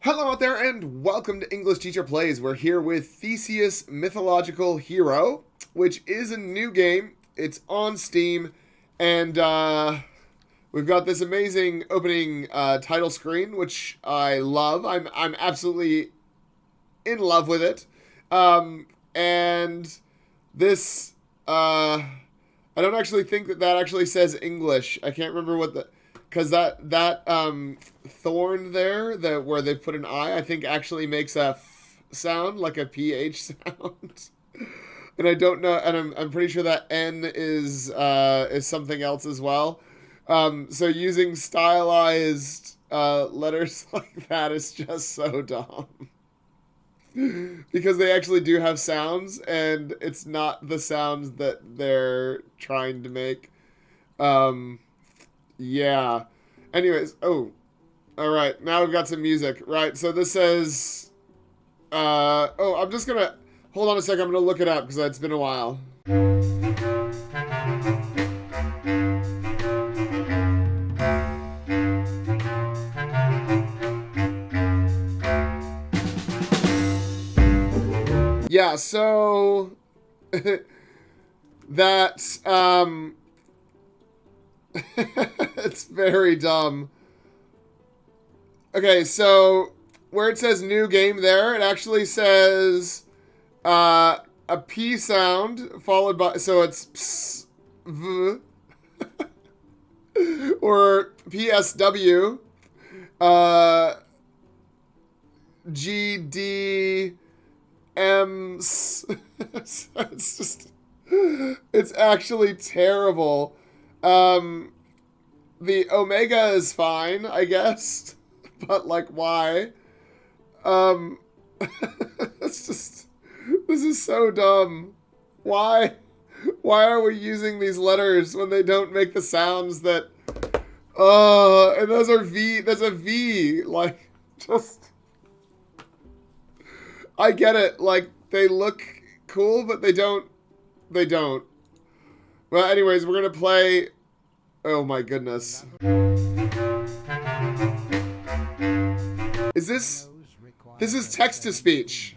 Hello out there and welcome to English Teacher Plays. We're here with Theseus Mythological Hero, which is a new game. It's on Steam, and we've got this amazing opening title screen, which I love. I'm absolutely in love with it. And this, I don't actually think that actually says English. I can't remember what the... Because that thorn there, where they put an I think actually makes a f sound, like a PH sound. And I don't know, and I'm pretty sure that N is something else as well. So using stylized letters like that is just so dumb. Because they actually do have sounds, and it's not the sounds that they're trying to make. Yeah. Anyways, all right. Now we've got some music. Right, so this says... I'm just gonna... Hold on a second, I'm gonna look it up, because it's been a while. Yeah, so... That's, it's very dumb. Okay, so where it says new game there, it actually says a P sound followed by, so it's ps, v, or PSW, G, D, M, S. It's just, it's actually terrible. The omega is fine, I guess, but like, why? It's just, this is so dumb. Why are we using these letters when they don't make the sounds that, and those are V, there's a V, like, just, I get it, like, they look cool, but they don't. Well, anyways, we're gonna play... Oh my goodness. Is this... This is text-to-speech.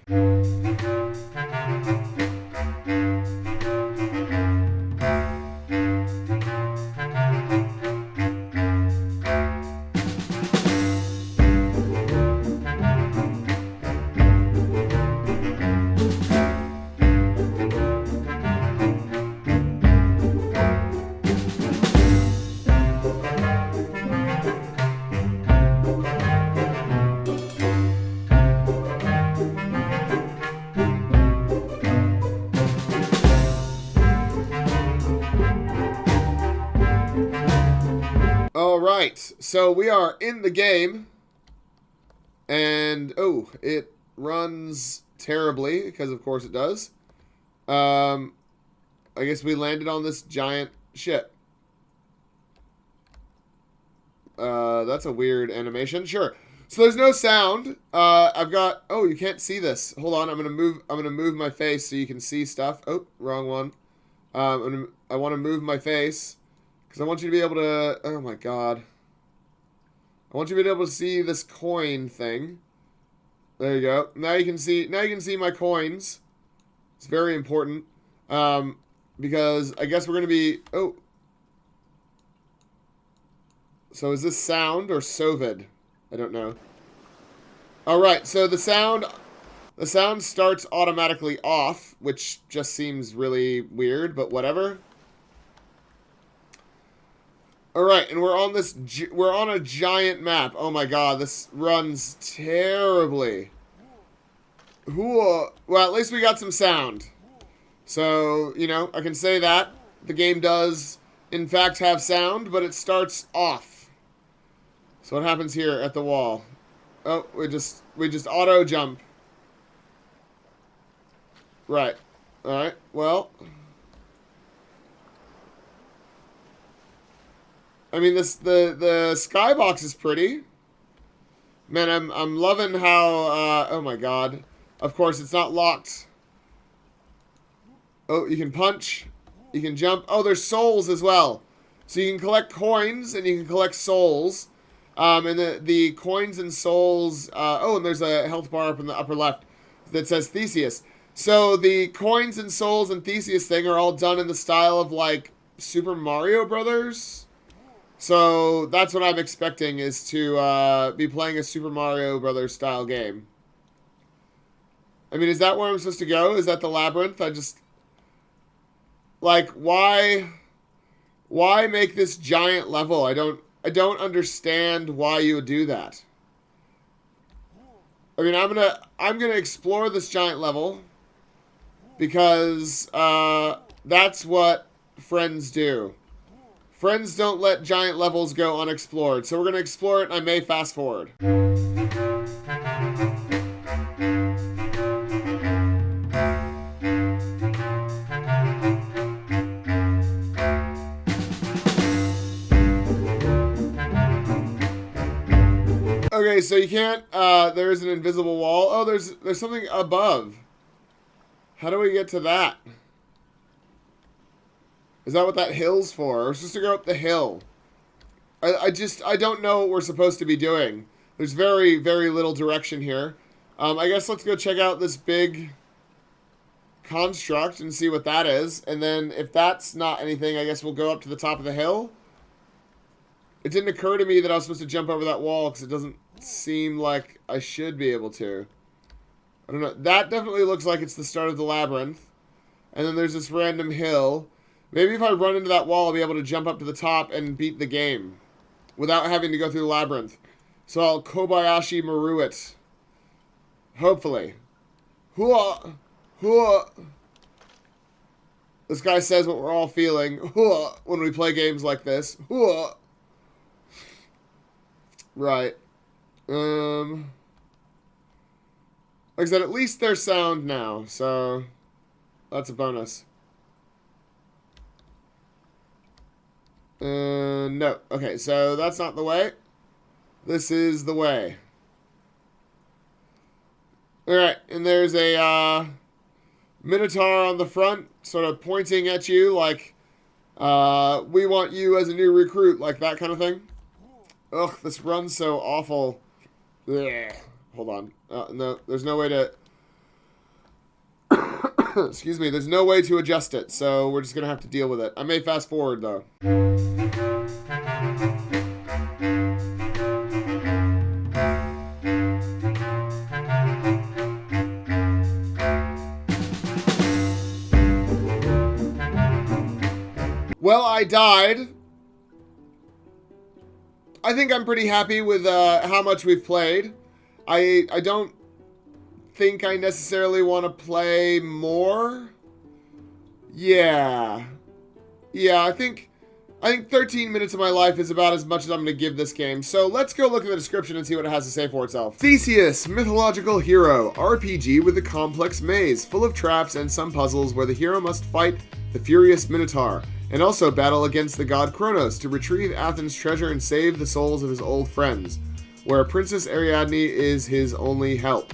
Alright, so we are in the game, and, it runs terribly, because of course it does. I guess we landed on this giant ship. That's a weird animation. Sure. So there's no sound. I've got... Oh, you can't see this. Hold on, I'm gonna move my face so you can see stuff. Oh, wrong one. I want to move my face. Because I want you to be able to... Oh my god. I want you to be able to see this coin thing. There you go. Now you can see my coins. It's very important. Because I guess we're going to be... Oh. So is this sound or Sovid? I don't know. Alright, so the sound starts automatically off, which just seems really weird, but whatever. All right, and we're on a giant map. Oh my god, this runs terribly. Well, at least we got some sound. So, you know, I can say that. The game does, in fact, have sound, but it starts off. So what happens here at the wall? Oh, we just auto jump. Right. All right, well... I mean, the skybox is pretty. Man, I'm loving how, oh my god. Of course, it's not locked. Oh, you can punch. You can jump. Oh, there's souls as well. So you can collect coins and you can collect souls. And the coins and souls. Oh, and there's a health bar up in the upper left that says Theseus. So the coins and souls and Theseus thing are all done in the style of like Super Mario Brothers. So that's what I'm expecting, is to be playing a Super Mario Brothers style game. I mean, is that where I'm supposed to go? Is that the labyrinth? I just... Like, why make this giant level? I don't understand why you would do that. I mean, I'm gonna explore this giant level because that's what friends do. Friends don't let giant levels go unexplored. So we're gonna explore it, and I may fast forward. Okay, so you can't, there is an invisible wall. Oh, there's something above. How do we get to that? Is that what that hill's for? We're supposed to go up the hill. I don't know what we're supposed to be doing. There's very, very little direction here. I guess let's go check out this big construct and see what that is. And then if that's not anything, I guess we'll go up to the top of the hill. It didn't occur to me that I was supposed to jump over that wall because it doesn't seem like I should be able to. I don't know. That definitely looks like it's the start of the labyrinth. And then there's this random hill. Maybe if I run into that wall, I'll be able to jump up to the top and beat the game without having to go through the labyrinth. So I'll Kobayashi Maru it. Hopefully. Hooah! Hooah! This guy says what we're all feeling. Hooah! When we play games like this. Hooah! Right. Like I said, at least there's sound now, so that's a bonus. No. Okay, so that's not the way. This is the way. Alright, and there's a, Minotaur on the front, sort of pointing at you like, we want you as a new recruit, like that kind of thing. Ugh, this run's so awful. Ugh. Hold on. No, there's no way to... Excuse me, there's no way to adjust it, so we're just going to have to deal with it. I may fast forward, though. Well, I died. I think I'm pretty happy with how much we've played. I don't think I necessarily want to play more. Yeah, I think 13 minutes of my life is about as much as I'm going to give this game. So let's go look at the description and see what it has to say for itself. Theseus, Mythological Hero, RPG with a complex maze, full of traps and some puzzles where the hero must fight the furious Minotaur, and also battle against the god Kronos to retrieve Athens' treasure and save the souls of his old friends, where Princess Ariadne is his only help.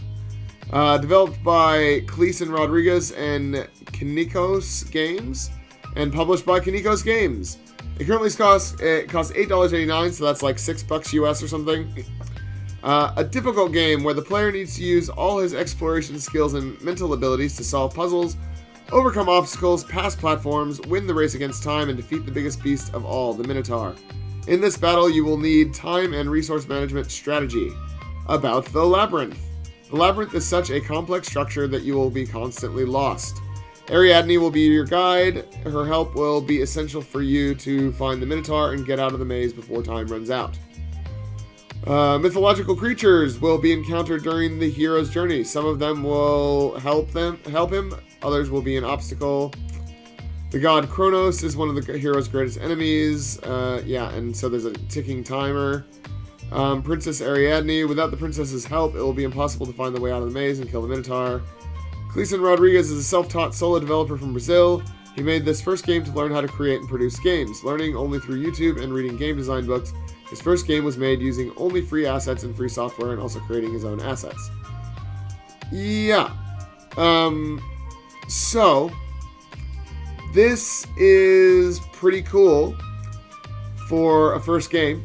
Developed by Cleason Rodriguez and Kinikos Games, and published by Kinikos Games. It currently costs $8.89, so that's like $6 US or something. A difficult game where the player needs to use all his exploration skills and mental abilities to solve puzzles, overcome obstacles, pass platforms, win the race against time, and defeat the biggest beast of all, the Minotaur. In this battle, you will need time and resource management strategy. About the labyrinth. The labyrinth is such a complex structure that you will be constantly lost. Ariadne will be your guide. Her help will be essential for you to find the Minotaur and get out of the maze before time runs out. Mythological creatures will be encountered during the hero's journey. Some of them will help him. Others will be an obstacle. The god Kronos is one of the hero's greatest enemies. And so there's a ticking timer. Princess Ariadne. Without the princess's help, it will be impossible to find the way out of the maze and kill the Minotaur. Cleason Rodriguez is a self-taught solo developer from Brazil. He made this first game to learn how to create and produce games, learning only through YouTube and reading game design books. His first game was made using only free assets and free software, and also creating his own assets. Yeah. So, this is pretty cool for a first game.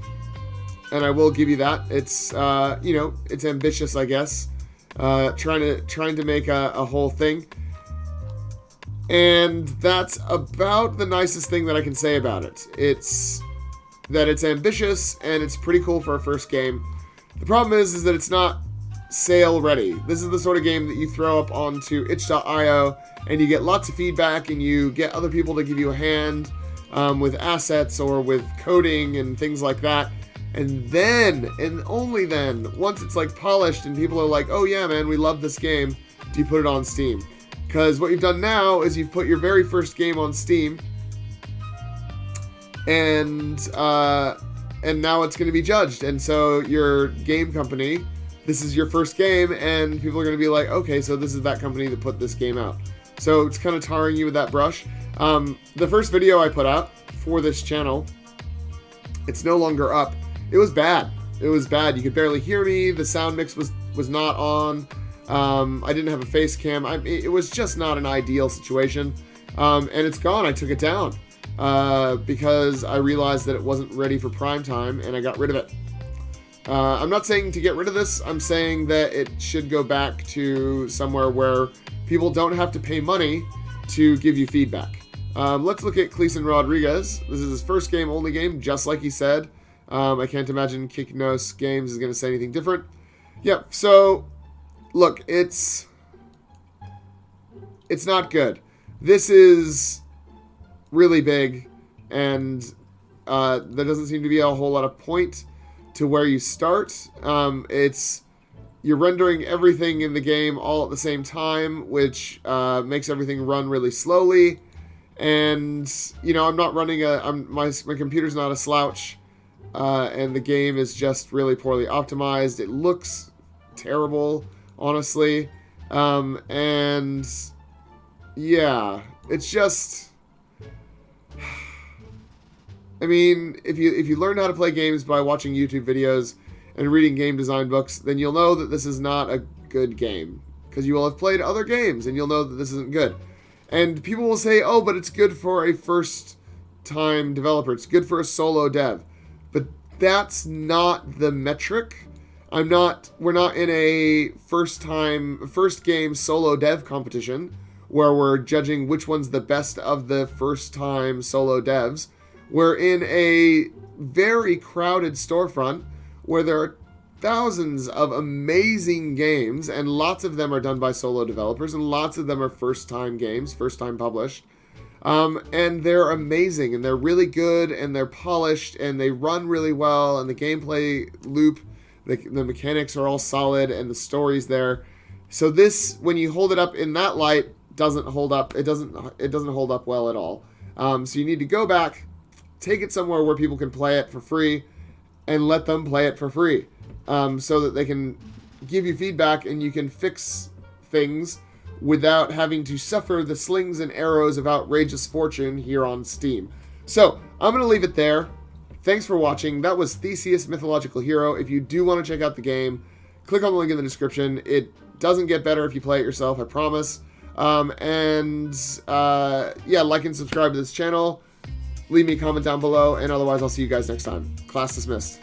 and I will give you that. It's you know, it's ambitious, I guess. Trying to make a whole thing. And that's about the nicest thing that I can say about it. It's that it's ambitious and it's pretty cool for a first game. The problem is that it's not sale ready. This is the sort of game that you throw up onto itch.io and you get lots of feedback and you get other people to give you a hand with assets or with coding and things like that. And then, and only then, once it's like polished and people are like, oh yeah man, we love this game, do you put it on Steam. Because what you've done now is you've put your very first game on Steam, and now it's going to be judged. And so your game company, this is your first game, and people are going to be like, okay, so this is that company that put this game out. So it's kind of tarring you with that brush. The first video I put out for this channel, it's no longer up. It was bad. It was bad. You could barely hear me. The sound mix was not on. I didn't have a face cam. It was just not an ideal situation. And it's gone. I took it down because I realized that it wasn't ready for prime time, and I got rid of it. I'm not saying to get rid of this. I'm saying that it should go back to somewhere where people don't have to pay money to give you feedback. Let's look at Cleason Rodriguez. This is his first game, only game, just like he said. I can't imagine Kiknos Games is going to say anything different. Yep, so look, it's not good. This is really big, and there doesn't seem to be a whole lot of point to where you start. You're rendering everything in the game all at the same time, which makes everything run really slowly. And you know, I'm not running my computer's not a slouch, and the game is just really poorly optimized. It looks terrible, honestly, and yeah, it's just. I mean, if you learn how to play games by watching YouTube videos and reading game design books, then you'll know that this is not a good game, because you will have played other games and you'll know that this isn't good. And people will say, oh, but it's good for a first-time developer. It's good for a solo dev. But that's not the metric. We're not in a first game solo dev competition where we're judging which one's the best of the first-time solo devs. We're in a very crowded storefront where there are thousands of amazing games, and lots of them are done by solo developers, and lots of them are first-time games, first-time published. And they're amazing, and they're really good, and they're polished, and they run really well, and the gameplay loop, the mechanics are all solid, and the story's there. So this, when you hold it up in that light, doesn't hold up. It doesn't hold up well at all. So you need to go back, take it somewhere where people can play it for free, and let them play it for free. So that they can give you feedback and you can fix things without having to suffer the slings and arrows of outrageous fortune here on Steam. So, I'm going to leave it there. Thanks for watching. That was Theseus Mythological Hero. If you do want to check out the game, click on the link in the description. It doesn't get better if you play it yourself, I promise. Yeah, like and subscribe to this channel. Leave me a comment down below, and otherwise I'll see you guys next time. Class dismissed.